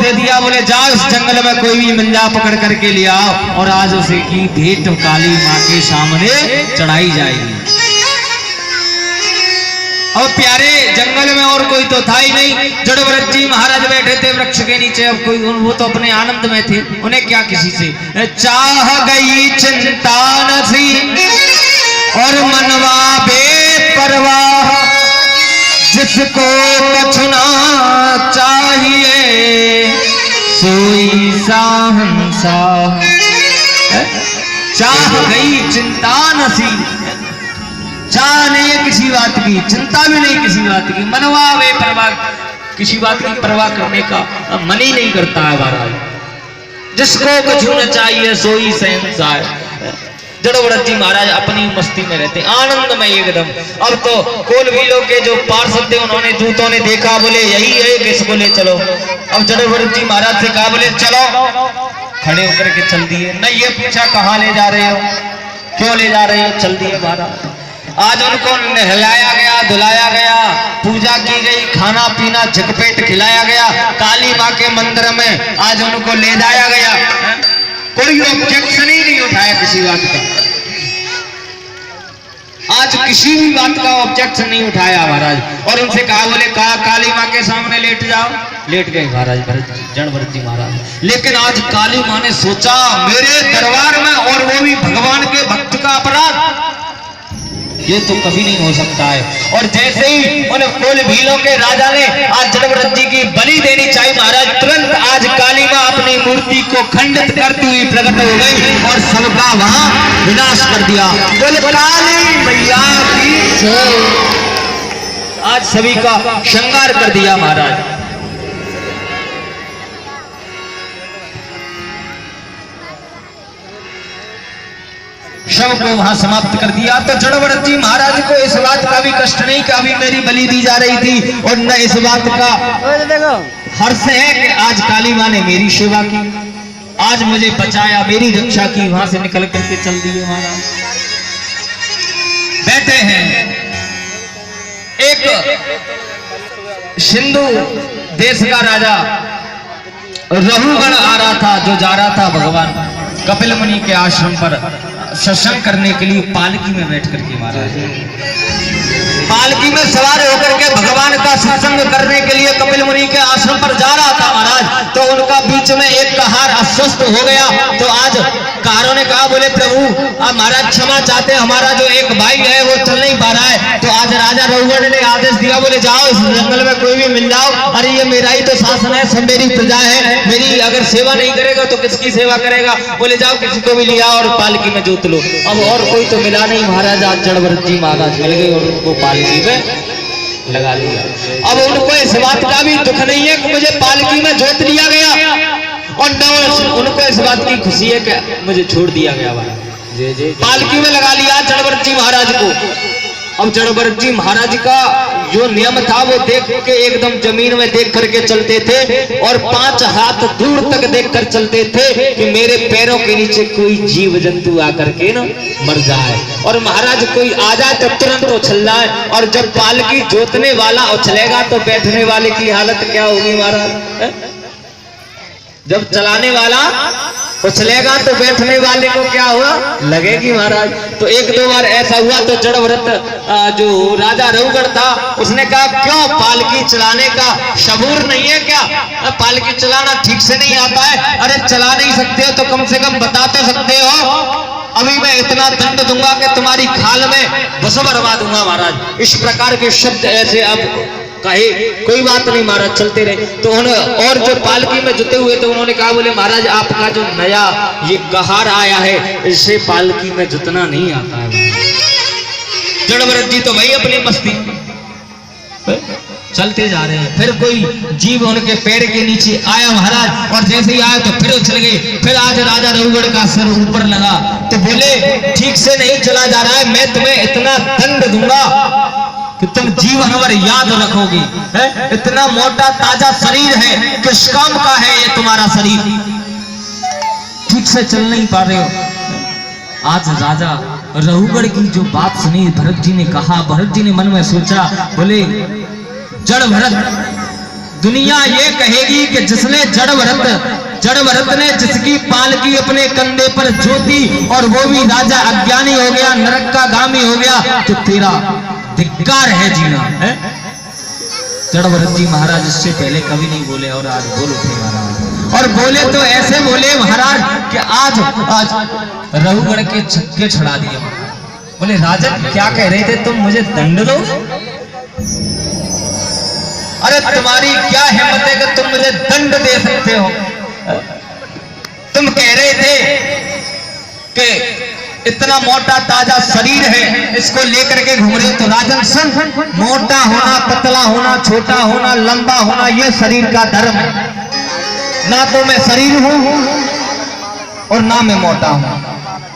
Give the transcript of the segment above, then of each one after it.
दे दिया, बोले जाओ इस जंगल में कोई भी मिल जा पकड़ करके ले आओ और आज उसे की भेंट काली माँ के सामने चढ़ाई जाएगी। अब प्यारे जंगल में और कोई तो था ही नहीं, जड़भरत जी महाराज बैठे थे वृक्ष के नीचे। अब कोई वो तो अपने आनंद में थे, उन्हें क्या किसी से चाह गई चिंता नसी और मनवा बेपरवाह, जिसको कछुना चाहिए सोई साहंशाह। चाह गई चिंता नसी, चाह नहीं है किसी बात की, चिंता भी नहीं किसी बात की, मनवा बेपरवाह, किसी बात की परवाह करने का मन ही नहीं करता है महाराज। जिसको कछु न चाहिए सोई शहंशाह। जड़भरत जी महाराज अपनी मस्ती में रहते, आनंद में एकदम। अब तो कोल भीलों के जो पार्षद थे उन्होंने दूतों ने देखा, बोले यही है किसको ले चलो। अब जड़भरत जी महाराज से कहा, बोले चलो। खड़े होकर के चल दिए। नहीं ये पूछा कहाँ ले जा रहे हो, क्यों ले जा रहे हो, चल दिए महाराज। आज उनको नहलाया गया, धुलाया गया, पूजा की गई, खाना पीना झकपेट खिलाया गया, काली माँ के मंदिर में आज उनको ले जाया गया। कोई ऑब्जेक्शन ही नहीं उठाया किसी बात का, आज किसी भी बात का ऑब्जेक्शन नहीं उठाया महाराज। और उनसे कहा, बोले कहा काली माँ के सामने लेट जाओ, लेट गए महाराज जड़भरत जी महाराज। लेकिन आज काली माँ ने सोचा मेरे दरबार में और वो भी भगवान के भक्त का अपराध, ये तो कभी नहीं हो सकता है। और जैसे ही उन कोल भीलों के राजा ने आज जड़भरत जी की बलि देनी चाहिए महाराज, तुरंत आज काली माँ अपनी मूर्ति को खंडित करती हुई प्रकट हो गई और सबका वहां विनाश कर दिया। बोले काली मैया की जय। आज सभी का श्रृंगार कर दिया महाराज। शव को वहां समाप्त कर दिया। तो जड़भरत जी महाराज को इस बात का भी कष्ट नहीं कि अभी मेरी बलि दी जा रही थी, और न इस बात का हर्ष है कि आज काली माँ ने मेरी सेवा की, आज मुझे बचाया, मेरी रक्षा की। वहां से निकल करके चल दिए महाराज। बैठे हैं, एक सिंधु देश का राजा रघुगण आ रहा था, जो जा रहा था भगवान कपिल मुनि के आश्रम पर सत्संग करने के लिए पालकी में बैठ करके महाराज, पालकी में सवार होकर के भगवान का सत्संग करने के लिए कपिल मुनि के आश्रम पर जा रहा था महाराज। तो उनका बीच में एक कहार अस्वस्थ हो गया। तो आज कहारों ने कहा, बोले प्रभु आप महाराज क्षमा चाहते हैं, हमारा जो एक भाई है वो चल नहीं पा रहा है। तो आज राजा रघुगण ने आदेश दिया, बोले जाओ इस जंगल में कोई भी मिल जाओ, अरे ये मेरा ही तो शासन है, सब मेरी प्रजा है, मेरी अगर सेवा नहीं करेगा तो किसकी सेवा करेगा। बोले जाओ किसी को भी लिया और पालकी में जोत लो। अब और कोई तो मिला नहीं महाराज, आज जड़भरत जी महाराज मिल गए और उनको पालकी में लगा लिया। अब उनको इस बात का भी दुख नहीं है कि मुझे पालकी में जोत लिया गया, और न उनको इस बात की खुशी है कि मुझे छोड़ दिया गया। पालकी में लगा लिया जड़भरत जी महाराज को। अब जड़भरत जी महाराज का जो नियम था वो देख के एकदम जमीन में देख करके चलते थे, और 5 हाथ दूर तक देख कर चलते थे कि मेरे पैरों के नीचे कोई जीव जंतु आकर के ना मर जाए। और महाराज कोई आ जाए तो तुरंत उछल जाए, और जब पालकी जोतने वाला उछलेगा तो बैठने वाले की हालत क्या होगी महाराज? जब चलाने वाला उछलेगा तो बैठने वाले को क्या हुआ लगेगी महाराज। तो 1-2 बार ऐसा हुआ। तो जड़भरत जो राजा रघुगण था उसने कहा, क्यों पालकी चलाने का शबूर नहीं है क्या? पालकी चलाना ठीक से नहीं आता है? अरे चला नहीं सकते हो तो कम से कम बता तो सकते हो। अभी मैं इतना दंड दूंगा कि तुम्हारी खाल में भस्म भरवा दूंगा महाराज। इस प्रकार के शब्द ऐसे अब कहे, कोई बात नहीं महाराज चलते रहे। तो उन्होंने और जो पालकी में जुटे हुए थे उन्होंने कहा, बोले महाराज आपका जो नया ये कहार आया है इससे पालकी में जुतना नहीं आता है। जड़भरत जी तो भाई अपनी मस्ती चलते जा रहे हैं। फिर कोई जीव उनके पैर के नीचे आया महाराज, और जैसे ही आया तो फिर उछल गए। फिर आज राजा रघुगण का सर ऊपर लगा तो बोले, ठीक से नहीं चला जा रहा है, मैं तुम्हें इतना दंड दूंगा कि तुम जीवन भर याद रखोगे। इतना मोटा ताजा शरीर है, किस काम का है ये तुम्हारा शरीर? ठीक से चल नहीं पा रहे हो। आज राजा रघुगण की जो बात सुनी भरत जी ने कहा, भरत जी ने मन में सोचा, बोले जड़ भरत दुनिया ये कहेगी कि जिसने जड़ भरत ने जिसकी पालकी अपने कंधे पर जोती और वो भी राजा अज्ञानी हो गया, नरक का गामी हो गया, तो तेरा धिक्कार है जीना है। जड़ भरत जी महाराज इससे पहले कभी नहीं बोले और आज बोल उठे महाराज, और बोले तो ऐसे बोले महाराज कि आज रघुगढ़ के छक्के छड़ा दिए। बोले राजन क्या कह रहे थे तुम, मुझे दंड दोगे? अरे तुम्हारी क्या हिम्मत है कि तुम मुझे दंड दे सकते हो? तुम कह रहे थे कि इतना मोटा ताजा शरीर है, इसको लेकर के घूम रहे। तो राजन सुन, मोटा होना, पतला होना, छोटा होना, लंबा होना, यह शरीर का धर्म है। ना तो मैं शरीर हूं और ना मैं मोटा हूं।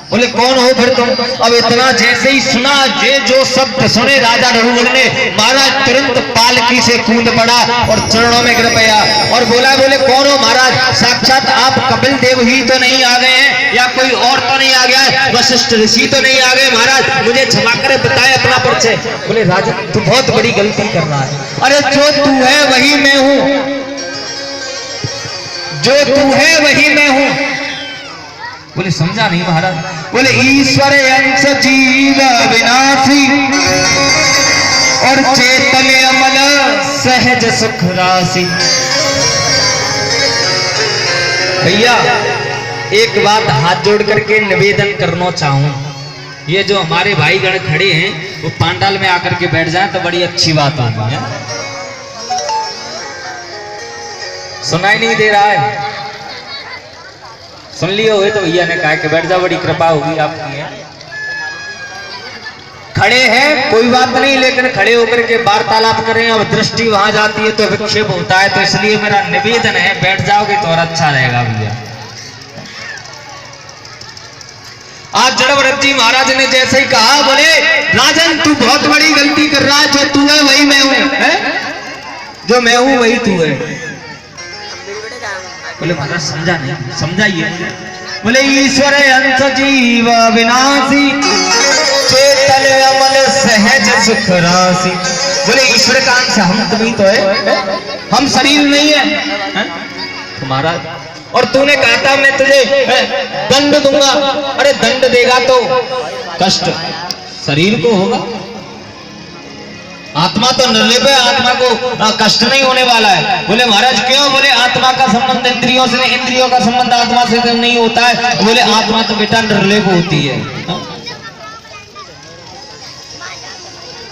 बोले कौन हो फिर तुम? अब इतना जैसे ही सुना, जो शब्द सुने राजा रघुगढ़ ने, महाराज तुरंत पालकी से कूद पड़ा और चरणों में गिर गया और बोले कौन हो महाराज? साक्षात आप कपिल देव ही तो नहीं आ गए हैं, या कोई और तो नहीं आ गया है, वशिष्ठ ऋषि तो नहीं आ गए महाराज? मुझे क्षमा करे, बताए अपना परिचय। बोले राजा तू बहुत बड़ी गलती कर रहा है। अरे जो तू है वही मैं हूं, जो तू है वही मैं हूं। बोले समझा नहीं महाराज। बोले ईश्वर अंश जीव विनाशी और चेतन अमल सहज सुख राशि। भैया एक बात हाथ जोड़ करके निवेदन करना चाहूं, ये जो हमारे भाईगण खड़े हैं वो पांडाल में आकर के बैठ जाए तो बड़ी अच्छी बात होगी है। सुनाई नहीं दे रहा है? सुन लिए हुए तो भैया ने कहा कि बैठ जाओ, बड़ी कृपा होगी आपकी है। खड़े हैं कोई बात नहीं, लेकिन खड़े होकर के वार्तालाप करें। अब दृष्टि वहां जाती है तो विक्षेप होता है, तो इसलिए मेरा निवेदन है बैठ जाओगे तो और अच्छा रहेगा भैया। आज जड़ भरत जी महाराज ने जैसे ही कहा, बोले राजन तू बहुत बड़ी गलती कर रहा है, जो तू है वही मैं हूं है? जो मैं हूं वही तू है। बोले महाराज समझा नहीं, समझाइए। बोले ईश्वर अंश जीव विनाशी चेतन अमल सहज सुख राशि। बोले ईश्वर का अंश हम तुम ही तो है, हम शरीर नहीं है तुम्हारा। और तूने कहा था मैं तुझे दंड दूंगा। अरे दंड देगा तो कष्ट शरीर को होगा, आत्मा तो निर्लेप है, आत्मा को कष्ट नहीं होने वाला है। बोले महाराज क्यों? बोले आत्मा का संबंध इंद्रियों से, इंद्रियों का संबंध आत्मा से नहीं होता है। बोले आत्मा तो बेटा निर्लेप होती है।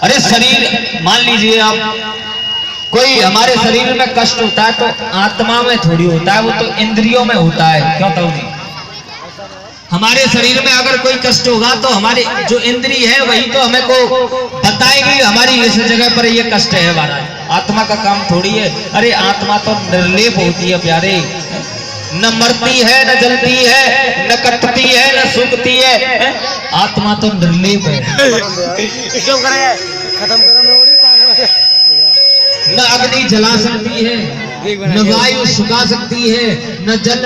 अरे शरीर मान लीजिए आप, कोई हमारे शरीर में कष्ट होता है तो आत्मा में थोड़ी होता है, वो तो इंद्रियों में होता है। क्यों ताऊ जी? हमारे शरीर में अगर कोई कष्ट होगा तो हमारी जो इंद्रिय है वही तो हमें को बताएगी हमारी इस जगह पर ये कष्ट है महाराज। आत्मा का काम थोड़ी है। अरे आत्मा तो निर्लेप होती है प्यारे, न मरती है, न जलती है, न कटती है, न सूखती है। आत्मा तो निर्लेप है। न अग्नि जला सकती है, न वायु सुखा सकती है, न जल